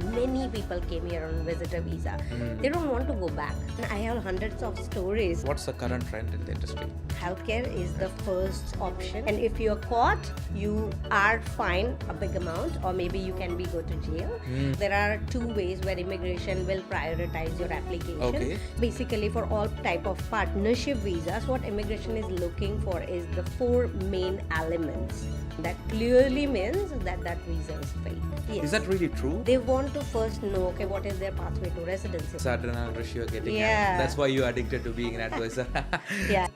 Many people came here on visitor visa. They don't want to go back. I have hundreds of stories. What's the current trend in the industry? Healthcare is the first option, and if you're caught, you are fined a big amount, or maybe you can be go to jail. There are two ways where immigration will prioritize your application. Okay. Basically, for all type of partnership visas, what immigration is looking for is the four main elements. That clearly means that that visa is fake. Yes. Is that really true? They want to first know, okay, what is their pathway to residency? It's adrenaline rush you're getting. Yeah. That's why you're addicted to being an advisor. Yeah.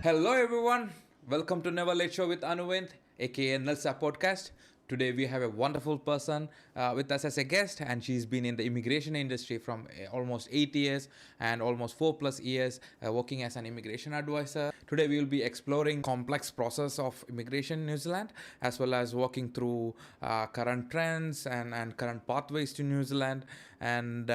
Hello everyone. Welcome to Never Late Show with Anuvindh, aka nlsa podcast. Today we have a wonderful person with us as a guest, and she's been in the immigration industry from almost 8 years and almost 4+ years working as an immigration advisor. Today we will be exploring complex process of immigration in New Zealand, as well as walking through current trends and current pathways to New Zealand, and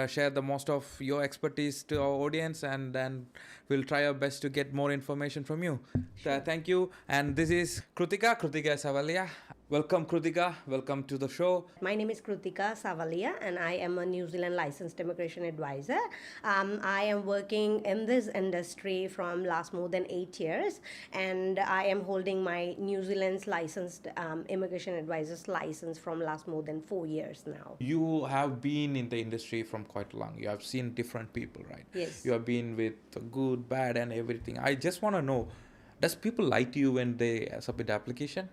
share the most of your expertise to our audience, and then we'll try our best to get more information from you. Thank you. And this is Krutika Savaliya. Welcome, Krutika. Welcome to the show. My name is Krutika Savaliya, and I am a New Zealand licensed immigration advisor. I am working in this industry from last more than 8 years, and I am holding my New Zealand's licensed immigration advisor's license from last more than 4 years now. You have been in the industry from quite long. You have seen different people, right? Yes. You have been with good, bad, and everything. I just want to know, does people lie to you when they submit the application?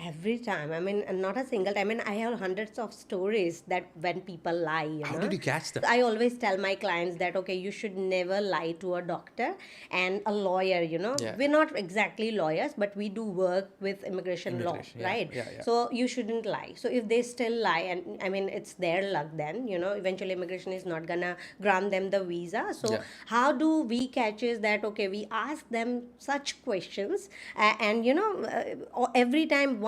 Every time. I mean, not a single time. I mean, I have hundreds of stories that when people lie, you know. How did you catch them? I always tell my clients that, okay, you should never lie to a doctor and a lawyer, you know. Yeah. We're not exactly lawyers, but we do work with immigration law, yeah, right? yeah. So you shouldn't lie. So if they still lie, and I mean, it's their luck then, you know, eventually immigration is not gonna grant them the visa. So Yeah. how do we catch is that, okay, we ask them such questions, and, you know, every time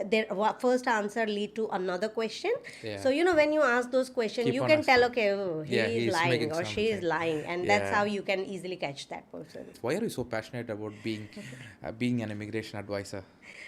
their first answer lead to another question. Yeah. So, you know, when you ask those questions, Keep you on can asking. tell, okay, oh, he Yeah, is he's lying making or she is something. lying, and that's Yeah. how you can easily catch that person. Why are you so passionate about being an immigration advisor?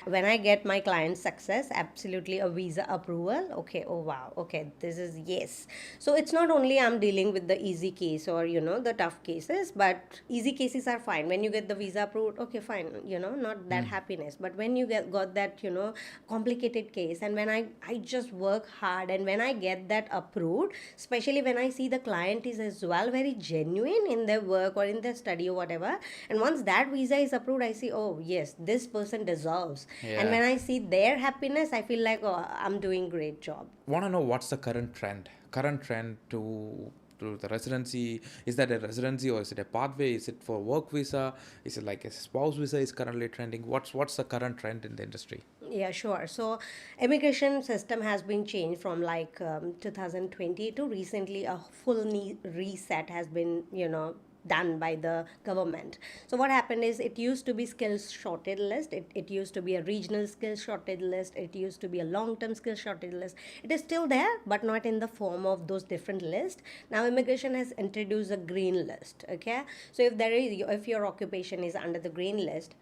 When I get my client success, absolutely a visa approval, okay, oh wow, okay, this is yes. So it's not only I'm dealing with the easy case or, you know, the tough cases, but easy cases are fine. When you get the visa approved, okay, fine, you know, not that happiness. But when you got that, you know, complicated case, and when I just work hard, and when I get that approved, especially when I see the client is as well very genuine in their work or in their study or whatever, and once that visa is approved, I see, oh yes, this person deserves. Yeah. And when I see their happiness, I feel like, oh, I'm doing great job. Want to know what's the current trend to the residency? Is that a residency, or is it a pathway? Is it for work visa? Is it like a spouse visa is currently trending? What's the current trend in the industry? Yeah, sure. So immigration system has been changed from like 2020 to recently a full reset has been, you know, done by the government. So what happened is, it used to be skills shortage list, it used to be a regional skills shortage list, it used to be a long-term skills shortage list. It is still there, but not in the form of those different lists. Now immigration has introduced a green list. Okay, so if your occupation is under the green list,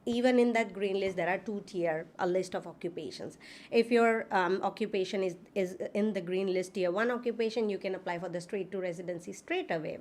even in that green list, there are a list of occupations. If your occupation is in the green list tier 1 occupation, you can apply for the straight to residency straight away.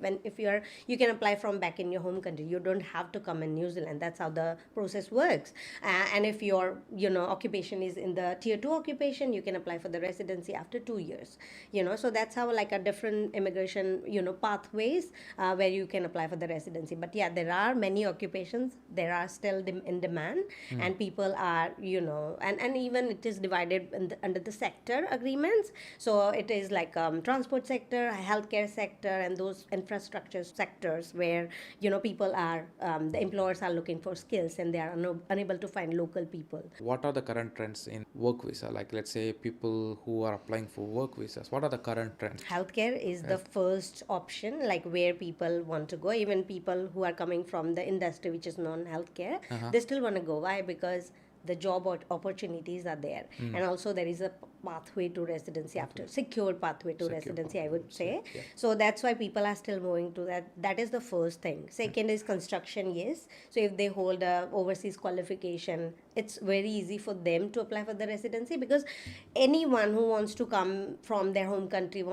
You can apply from back in your home country. You don't have to come in New Zealand. That's how the process works. And if your, you know, occupation is in the tier 2 occupation, you can apply for the residency after 2 years. You know, so that's how like a different immigration, you know, pathways where you can apply for the residency. But yeah, there are many occupations. There are still in demand, and people are, you know, and even it is divided under the sector agreements. So it is like transport sector, healthcare sector, and those infrastructure sectors where, you know, people are the employers are looking for skills, and they are unable to find local people. What are the current trends in work visa? Like, let's say people who are applying for work visas, what are the current trends? Healthcare is the first option, like where people want to go. Even people who are coming from the industry which is non-healthcare, they still want to go. Why? Because the job opportunities are there, and also there is a pathway to residency after secured pathway to Secure residency, I pathway, would say. yeah. So that's why people are still moving to that. That is the first thing. Second is construction, yes. So if they hold a overseas qualification, it's very easy for them to apply for the residency, because anyone who wants to come from their home country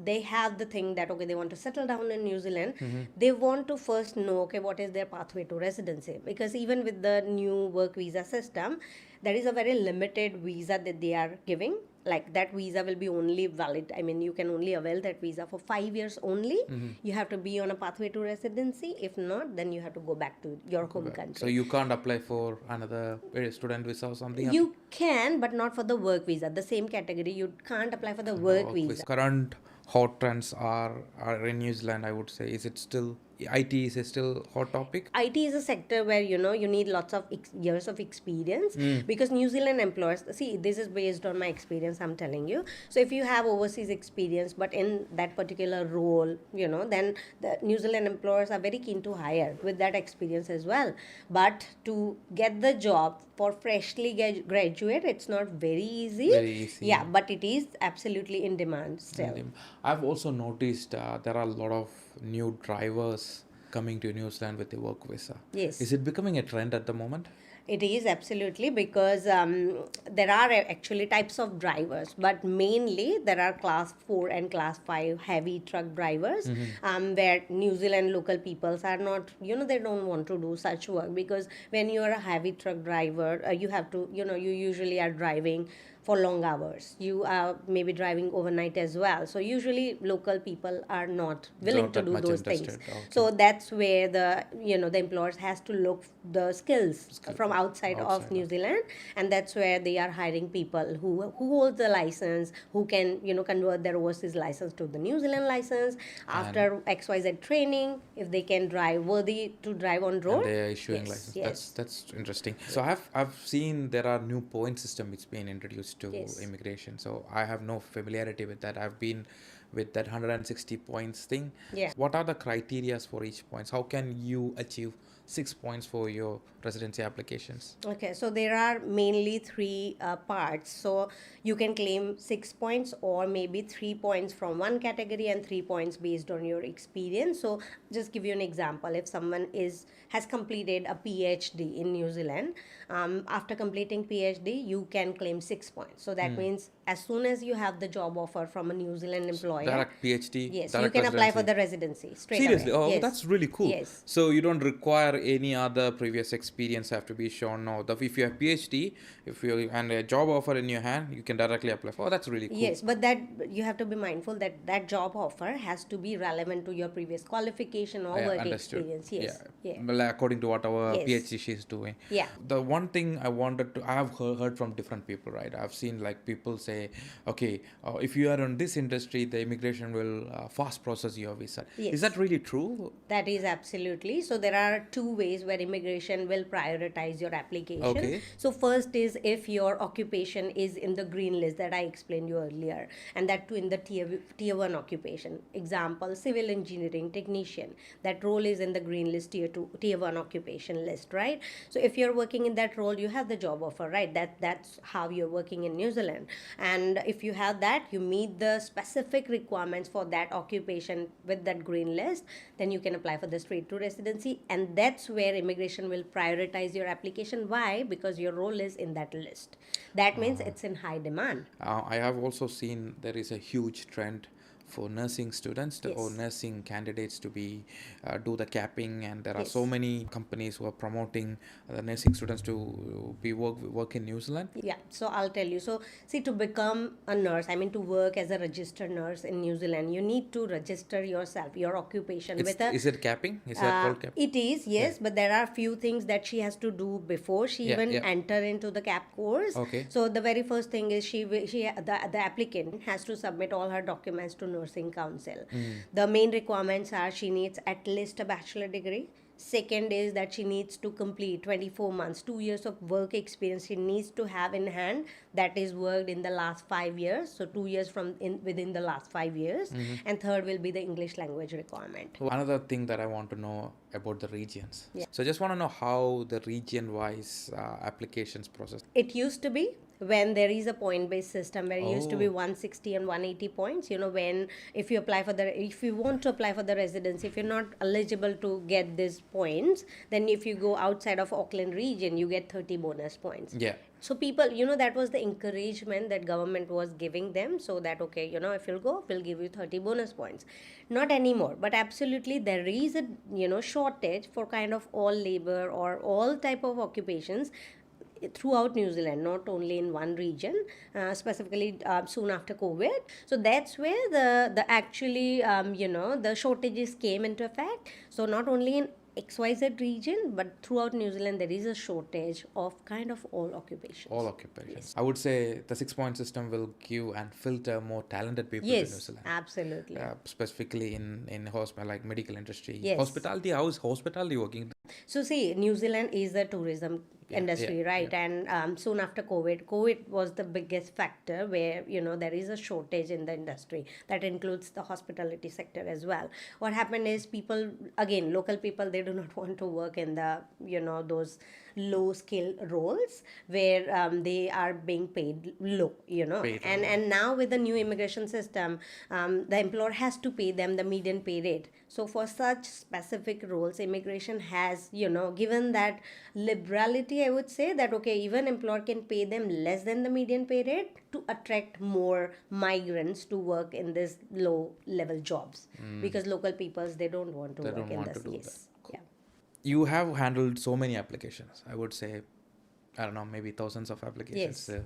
they have the thing that okay, they want to settle down in New Zealand. They want to first know okay, what is their pathway to residency, because even with the new work visa system, there is a very limited visa that they are giving. Like that visa will be only valid, I mean you can only avail that visa for 5 years only. You have to be on a pathway to residency. If not, then you have to go back to your home country. So you can't apply for another student visa or something? You can, but not for the work visa. The same category, you can't apply for the work visa. Current hot trends are in New Zealand, I would say. Is it still, IT is a still hot topic? IT is a sector where you need lots of years of experience, because New Zealand employers, see, this is based on my experience, I'm telling you. So if you have overseas experience but in that particular role, then the New Zealand employers are very keen to hire with that experience as well. But to get the job for freshly graduate, it's not very easy. Very easy. Yeah, but it is absolutely in demand still. I've also noticed there are a lot of new drivers coming to New Zealand with the work visa. Yes. Is it becoming a trend at the moment? It is absolutely, because there are actually types of drivers, but mainly there are class 4 and class 5 heavy truck drivers, where New Zealand local peoples are not, they don't want to do such work, because when you are a heavy truck driver, you have to, you usually are driving for long hours. You are maybe driving overnight as well. So usually local people are not willing Not to that do much those interested. things. Okay. So that's where the the employers has to look the skills from outside of New Zealand, and that's where they are hiring people who hold the license, who can convert their overseas license to the New Zealand license after XYZ training. If they can drive worthy to drive on road, And they are issuing yes, license. yes. That's interesting. So I've seen there are new point system which been introduced to Yes. immigration. So I have no familiarity with that. I've been with that 160 points thing. Yeah. What are the criterias for each points? How can you achieve 6 points for your residency applications? Okay, so there are mainly three parts. So you can claim 6 points, or maybe 3 points from one category and 3 points based on your experience. So just give you an example. If someone has completed a PhD in New Zealand, after completing PhD, you can claim 6 points. So that means as soon as you have the job offer from a New Zealand employer, Direct PhD. yes, direct you can apply for residency. the residency straight Seriously? away. Oh, Yes. that's really cool. Yes. So you don't require any other previous experience have to be shown. No, if you have PhD, if you and a job offer in your hand, you can directly apply for. Oh, that's really cool. Yes, but that you have to be mindful that that job offer has to be relevant to your previous qualification or Yeah, work understood. experience. Yes. Yeah. Yeah. Well, according to what our Yes. PhD she's doing. Yeah. The one thing I wanted to, I have heard from different people, right? I've seen like people say, okay, if you are in this industry, the immigration will fast process your visa. Yes. Is that really true? That is absolutely. So there are two ways where immigration will prioritize your application. Okay. So first is if your occupation is in the green list that I explained you earlier, and that too in the tier 1 occupation. Example, civil engineering technician. That role is in the green list, tier 1 occupation list, right? So if you're working in that role, you have the job offer, right? That's how you're working in New Zealand. And if you have that, you meet the specific requirements for that occupation with that green list, then you can apply for the straight to residency, and that's where immigration will prioritize your application. Why? Because your role is in that list. That means it's in high demand. I have also seen there is a huge trend for nursing students or Yes. nursing candidates to be do the capping, and there are Yes. so many companies who are promoting the nursing students to be work in New Zealand. Yeah, so I'll tell you. So, see, to become a nurse, I mean, to work as a registered nurse in New Zealand, you need to register yourself, your occupation with a. Is it capping? Is that called capping? It is, yes, but there are few things that she has to do before she Yeah, even yeah. enter into the CAP course. Okay. So the very first thing is the applicant has to submit all her documents to Nursing Council. The main requirements are she needs at least a bachelor degree. Second is that she needs to complete 24 months, 2 years of work experience she needs to have in hand, that is worked in the last 5 years. So 2 years within the last 5 years. And third will be the English language requirement. Another thing that I want to know about the regions. Yeah. So I just want to know how the region-wise applications process. It used to be when there is a point based system where it used to be Oh. 160 and 180 points, when if you want to apply for the residency, if you're not eligible to get these points, then if you go outside of Auckland region, you get 30 bonus points. Yeah. So people, that was the encouragement that government was giving them, so that okay, if you'll go, we'll give you 30 bonus points. Not anymore, but absolutely there is a shortage for kind of all labor or all type of occupations throughout New Zealand, not only in one region, specifically soon after COVID. So that's where the actually the shortages came into effect. So not only in XYZ region, but throughout New Zealand, there is a shortage of kind of all occupations. All occupations. I would say the 6 point system will give and filter more talented people to New Yes, Zealand. absolutely. Specifically in hospital, like medical industry. Yes. Hospitality, how is hospitality working? So see, New Zealand is a tourism industry, right? And soon after COVID was the biggest factor where there is a shortage in the industry. That includes the hospitality sector as well. What happened is people, again, local people, they do not want to work in the those low skill roles where they are being paid low, Paid and now with the new immigration system, the employer has to pay them the median pay rate. So for such specific roles, immigration has given that liberality, I would say, that okay, even employer can pay them less than the median pay rate to attract more migrants to work in these low level jobs, because local peoples, they don't want to They work don't in want this. to do Yes. that. Yeah. You have handled so many applications. I would say, I don't know, maybe thousands of applications. Yes.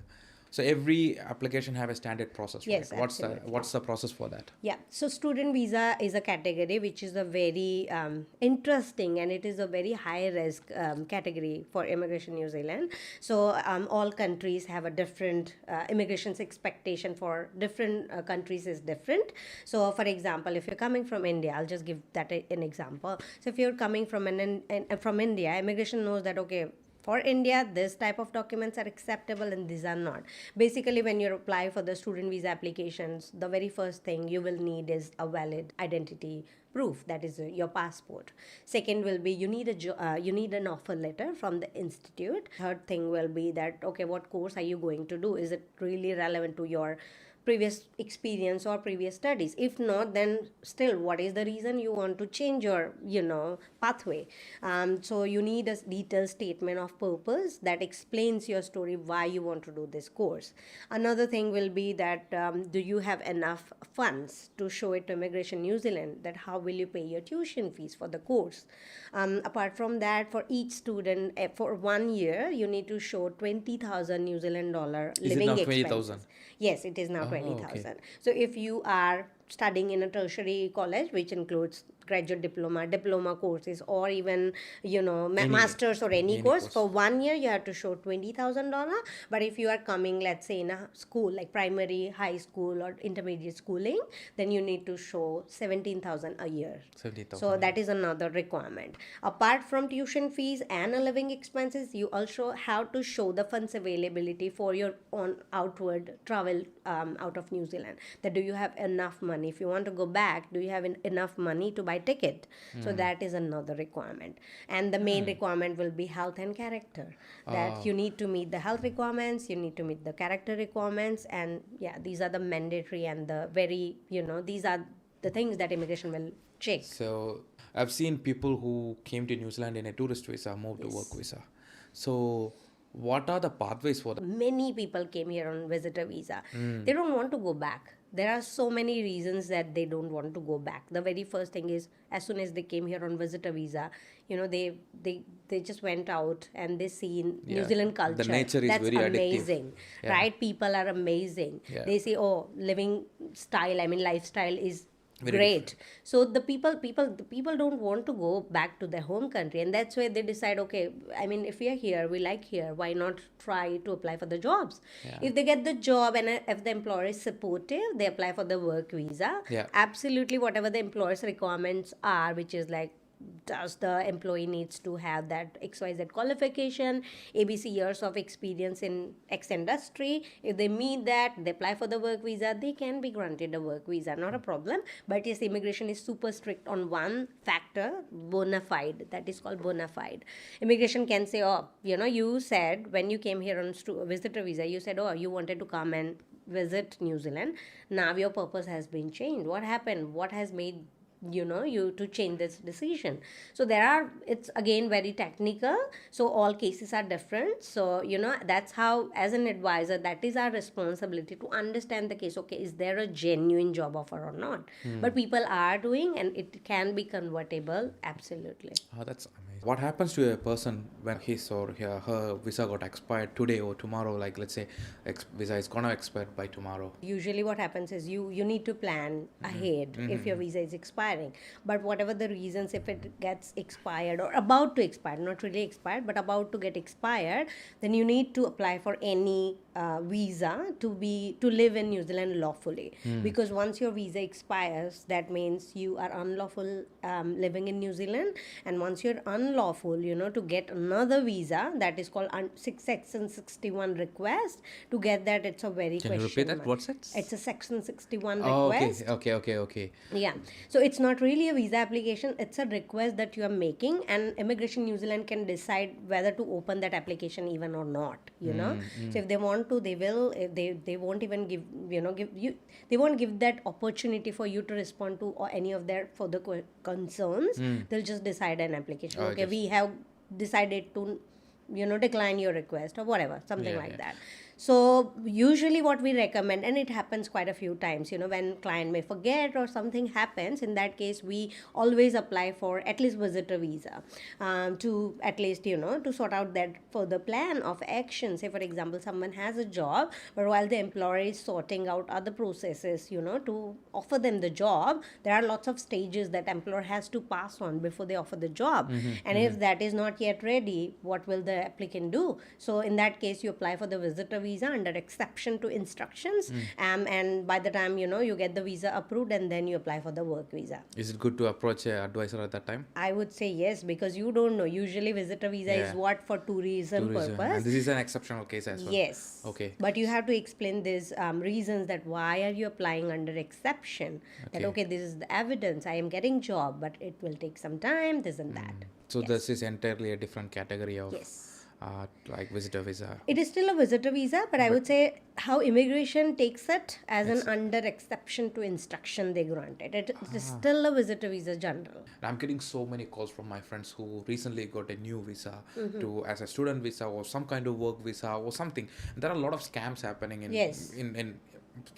So every application have a standard process, Yes, right? absolutely. What's the process for that? Yeah, so student visa is a category which is a very interesting, and it is a very high risk category for immigration New Zealand. So all countries have a different immigration's expectation for different countries is different. So for example, if you're coming from India, I'll just give that an example. So if you're coming from from India, immigration knows that okay, for India, this type of documents are acceptable and these are not. Basically, when you apply for the student visa applications, the very first thing you will need is a valid identity proof, that is your passport. Second will be you need you need an offer letter from the institute. Third thing will be that okay, what course are you going to do? Is it really relevant to your previous experience or previous studies? If not, then still, what is the reason you want to change your pathway? So you need a detailed statement of purpose that explains your story, why you want to do this course. Another thing will be that do you have enough funds to show it to Immigration New Zealand, that how will you pay your tuition fees for the course? Apart from that, for each student, for 1 year, you need to show 20,000 New Zealand dollar Is it living now expenses. 20,000? Yes, it is now Oh, 20,000. okay. So if you are studying in a tertiary college, which includes graduate diploma courses, or even masters or any course, for 1 year you have to show $20,000. But if you are coming, let's say, in a school like primary, high school, or intermediate schooling, then you need to show 17,000 a year. 70,000. So that is another requirement. Apart from tuition fees and living expenses, you also have to show the funds availability for your own outward travel out of New Zealand. That do you have enough money? If you want to go back, do you have enough money to buy ticket? So that is another requirement. And the main requirement will be health and character. That you need to meet the health requirements, you need to meet the character requirements, and yeah, these are the mandatory and the very, these are the things that immigration will check. So I've seen people who came to New Zealand in a tourist visa move to work visa. So what are the pathways for that? Many people came here on visitor visa. They don't want to go back. There are so many reasons that they don't want to go back. The very first thing is, as soon as they came here on visitor visa, they just went out and they see New Yeah. Zealand culture. The nature is That's very addictive. amazing, Yeah. right? People are amazing. Yeah. They say, oh, living style, lifestyle is Very great. So the people don't want to go back to their home country, and that's why they decide, okay, if we are here, we like here, why not try to apply for the jobs? Yeah. If they get the job and if the employer is supportive, they apply for the work visa. Yeah. Absolutely, whatever the employer's requirements are, which is like does the employee needs to have that XYZ qualification, ABC years of experience in X industry. If they meet that, they apply for the work visa, they can be granted a work visa, not a problem. But yes, immigration is super strict on one factor, bona fide. That is called bona fide. Immigration can say, oh, you said when you came here on visitor visa, you said, oh, you wanted to come and visit New Zealand. Now your purpose has been changed. What happened? What has made you to change this decision? So it's again very technical, so all cases are different. So that's how, as an advisor, that is our responsibility to understand the case. Okay, is there a genuine job offer or not? But people are doing, and it can be convertible, absolutely. Oh, that's amazing. What happens to a person when his or her visa got expired today or tomorrow? Like, let's say visa is gonna expire by tomorrow. Usually what happens is you need to plan ahead if your visa is expiring. But whatever the reasons, if it gets expired or about to expire, not really expired but about to get expired, then you need to apply for any visa to live in New Zealand lawfully. Because once your visa expires, that means you are unlawful living in New Zealand. And once you're unlawful, to get another visa, that is called Section 61 request. To get that, it's a very Can you repeat that? What's it? It's a Section 61 Oh, request. okay. Yeah. So it's not really a visa application, it's a request that you are making, and Immigration New Zealand can decide whether to open that application even or not, So if they want to, they will. If they won't even give you, they won't give that opportunity for you to respond to any of their further concerns. They'll just decide an application. Oh, okay, we have decided to decline your request or whatever, something like that. So usually what we recommend, and it happens quite a few times, when client may forget or something happens, in that case we always apply for at least visitor visa, to at least to sort out that further plan of action. Say for example, someone has a job, but while the employer is sorting out other processes to offer them the job, there are lots of stages that employer has to pass on before they offer the job. And if that is not yet ready, what will the applicant do? So in that case, you apply for the visitor visa under exception to instructions, and by the time you get the visa approved, and then you apply for the work visa. Is it good to approach an advisor at that time? I would say yes, because you don't know. Usually visitor visa is what for tourism purpose. And this is an exceptional case as well. Yes. Okay. But you have to explain these reasons, that why are you applying under exception? That this is the evidence, I am getting job, but it will take some time, this and that. So this is entirely a different category of like visitor visa. It is still a visitor visa, but I would say how immigration takes it as an under exception to instruction they granted. It is still a visitor visa general. I'm getting so many calls from my friends who recently got a new visa to as a student visa or some kind of work visa or something. There are a lot of scams happening in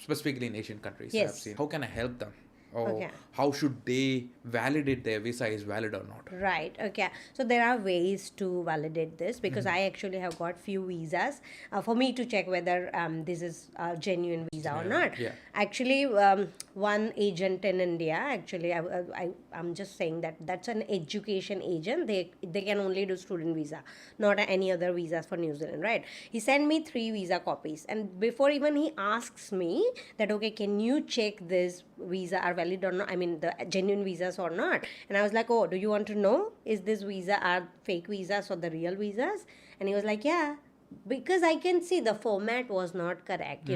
specifically in Asian countries. Yes. I've seen. How can I help them? Or how should they validate their visa is valid or not? Right. Okay. So there are ways to validate this, because I actually have got few visas for me to check whether this is a genuine visa or not. Yeah. Actually, one agent in India, actually, I'm just saying that's an education agent. They can only do student visa, not any other visas for New Zealand, right? He sent me 3 visa copies, and before even he asks me that, okay, can you check this visa are valid or not, I mean the genuine visas or not, and I was like, oh, do you want to know is this visa are fake visas or the real visas? And he was like, yeah, because I can see the format was not correct.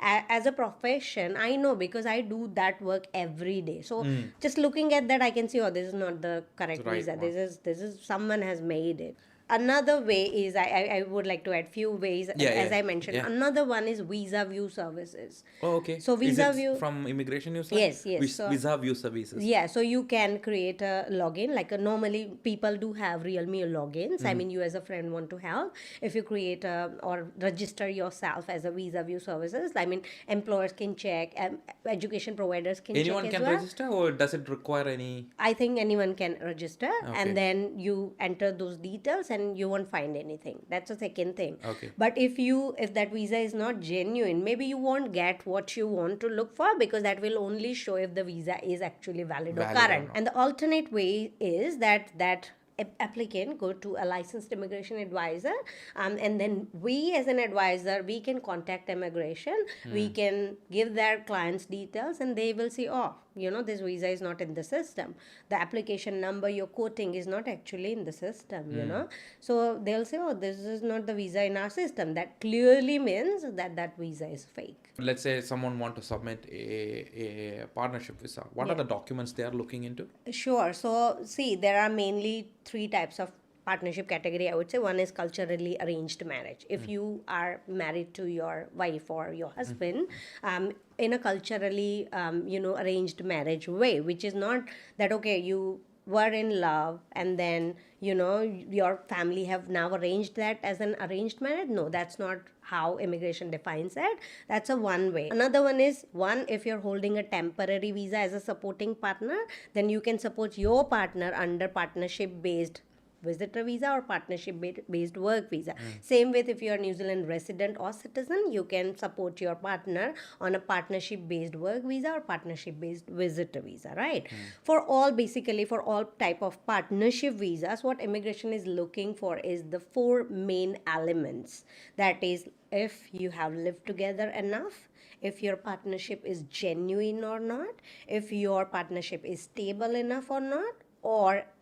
As a profession, I know, because I do that work every day. So just looking at that, I can see, oh, this is not the correct visa. This is someone has made it. Another way is, I would like to add few ways, as I mentioned. Another one is visa view services. Oh, okay. So visa view from Immigration New Zealand? Yes. So, visa view services. Yeah, so you can create a login. Like normally people do have Realme logins. I mean, you as a friend want to help. If you create or register yourself as a visa view services, I mean, employers can check, education providers can Anyone check can as well. register, or does it require any? I think anyone can register, and then you enter those details and you won't find anything. That's the second thing. Okay. But if that visa is not genuine, maybe you won't get what you want to look for, because that will only show if the visa is actually valid or current. And the alternate way is that applicant go to a licensed immigration advisor, and then we as an advisor, we can contact immigration, we can give their clients details, and they will see, oh, this visa is not in the system. The application number you're quoting is not actually in the system. So they'll say, oh, this is not the visa in our system. That clearly means that visa is fake. Let's say someone want to submit a partnership visa. What are the documents they are looking into? Sure. So, see, there are mainly three types of partnership category, I would say. One is culturally arranged marriage. If you are married to your wife or your husband in a culturally, arranged marriage way, which is not that, okay, you were in love and then your family have now arranged that as an arranged marriage. No, that's not how immigration defines it. That's a one way. Another one is, if you're holding a temporary visa as a supporting partner, then you can support your partner under partnership based visitor visa or partnership based work visa. Same with if you're a New Zealand resident or citizen, you can support your partner on a partnership based work visa or partnership based visitor visa, right? For all type of partnership visas, what immigration is looking for is the four main elements. That is, if you have lived together enough, if your partnership is genuine or not, if your partnership is stable enough or not,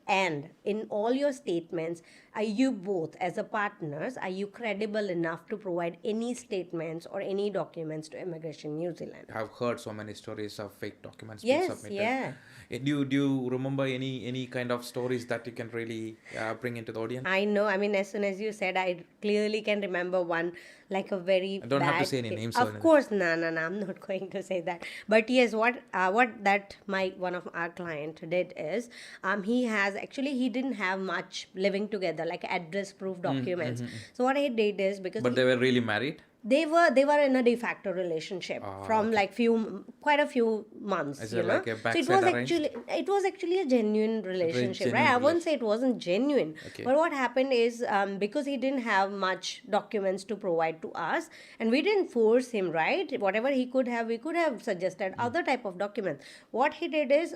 and in all your statements, are you both as a partners, are you credible enough to provide any statements or any documents to Immigration New Zealand? I've heard so many stories of fake documents being Yes, submitted. yeah. Do you remember any kind of stories that you can really bring into the audience? I know. I mean, as soon as you said, I clearly can remember one, like a very I don't have to bad say any case. names or Of anything. course, no, I'm not going to say that. But yes, what that one of our client did is, he didn't have much living together, like address proof documents. So what he did is, because But they were really married? they were in a de facto relationship from like quite a few months. Is it like a So backside arranged? it was actually a genuine relationship, right? genuine I won't say it wasn't genuine. Okay. But what happened is, because he didn't have much documents to provide to us, and we didn't force him, right? Whatever he could have, we could have suggested other type of documents. What he did is,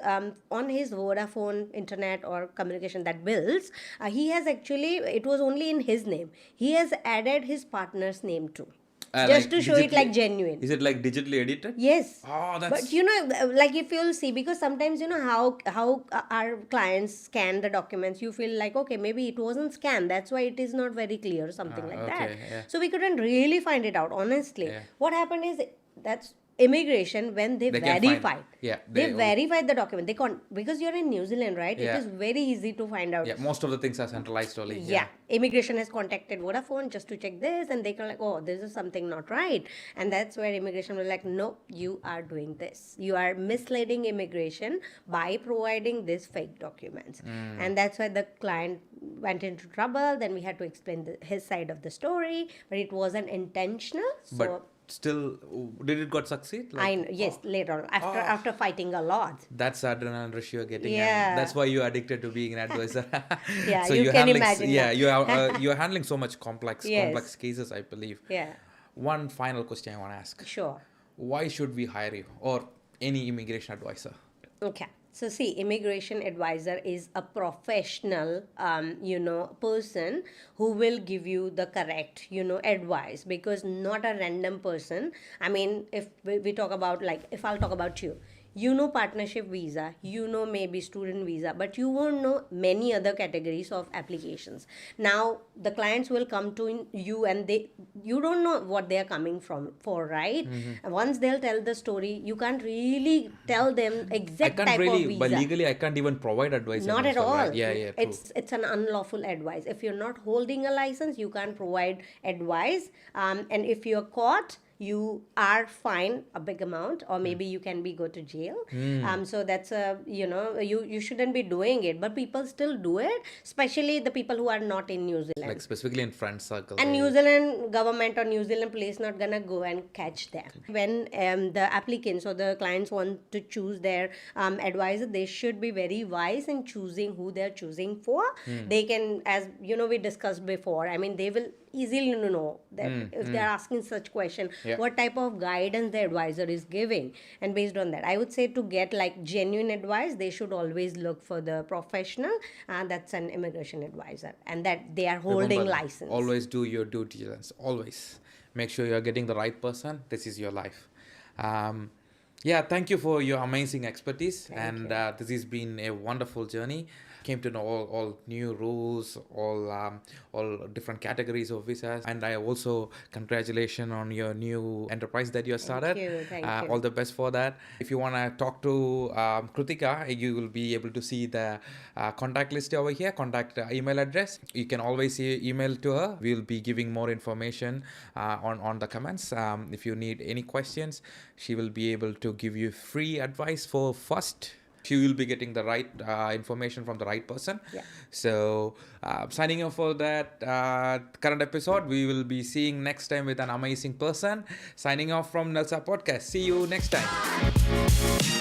on his Vodafone internet or communication that bills, he has actually, it was only in his name. He has added his partner's name too. Just Like to show it like digitally- genuine. Is it like digitally edited? Yes. Oh, that's... But like if you'll see, because sometimes how our clients scan the documents, you feel like, okay, maybe it wasn't scanned, that's why it is not very clear, something like that. okay, yeah. So we couldn't really find it out, honestly. Yeah. What happened is, that's immigration, when they They can find- verified. yeah, They they- verified the document. They can't, because you're in New Zealand, right? Yeah. It is very easy to find out. Yeah, most of the things are centralized only. Yeah. Immigration has contacted Vodafone just to check this, and they can like, oh, this is something not right. And that's where immigration was like, no, you are doing this. You are misleading immigration by providing these fake documents. And that's why the client went into trouble. Then we had to explain his side of the story, but it wasn't intentional. So But still, did it got succeed? Like, yes, later on, after fighting a lot. that's the adrenaline rush you're getting. Yeah. And that's why you're addicted to being an advisor. Yeah, so you you're can handling, imagine yeah, that. you're handling so much complex Yes. cases, I believe. Yeah, One final question I want to ask. sure. Why should we hire you or any immigration advisor? Okay. So see, immigration advisor is a professional, person who will give you the correct, advice, because not a random person. I mean, if we talk about, like, if I'll talk about you, partnership visa, maybe student visa, but you won't know many other categories of applications. Now the clients will come to you, and you don't know what they are coming for, right? And once they'll tell the story, you can't really tell them I exact can't type of really, visa. but legally I can't even provide advice. Not at also, all. right? Yeah, true. It's an unlawful advice. If you're not holding a license, you can't provide advice. And if you're caught, you are fined a big amount, or maybe you can go to jail. So that's you shouldn't be doing it, but people still do it, especially the people who are not in New Zealand. Like specifically in friend circle. And New Zealand government or New Zealand police not gonna go and catch them. When the applicants or the clients want to choose their advisor, they should be very wise in choosing who they're choosing for. They can, as we discussed before, I mean, they will easily know that if they're asking such question, what type of guidance the advisor is giving. And based on that, I would say, to get like genuine advice, they should always look for the professional, and that's an immigration advisor, and that they are holding Remember, license. Always do your due diligence. Always make sure you're getting the right person. This is your life. Yeah, thank you for your amazing expertise. Thank And you. this has been a wonderful journey. Came to know all new rules, all different categories of visas. And I also congratulations on your new enterprise that you have Thank started. you. Thank All you. the best for that. If you want to talk to Krutika, you will be able to see the contact list over here, contact email address. You can always email to her. We'll be giving more information on the comments. If you need any questions, she will be able to give you free advice for first. She will be getting the right information from the right person. Yeah. So, signing off for that current episode. We will be seeing next time with an amazing person. Signing off from nlsa podcast. See you next time.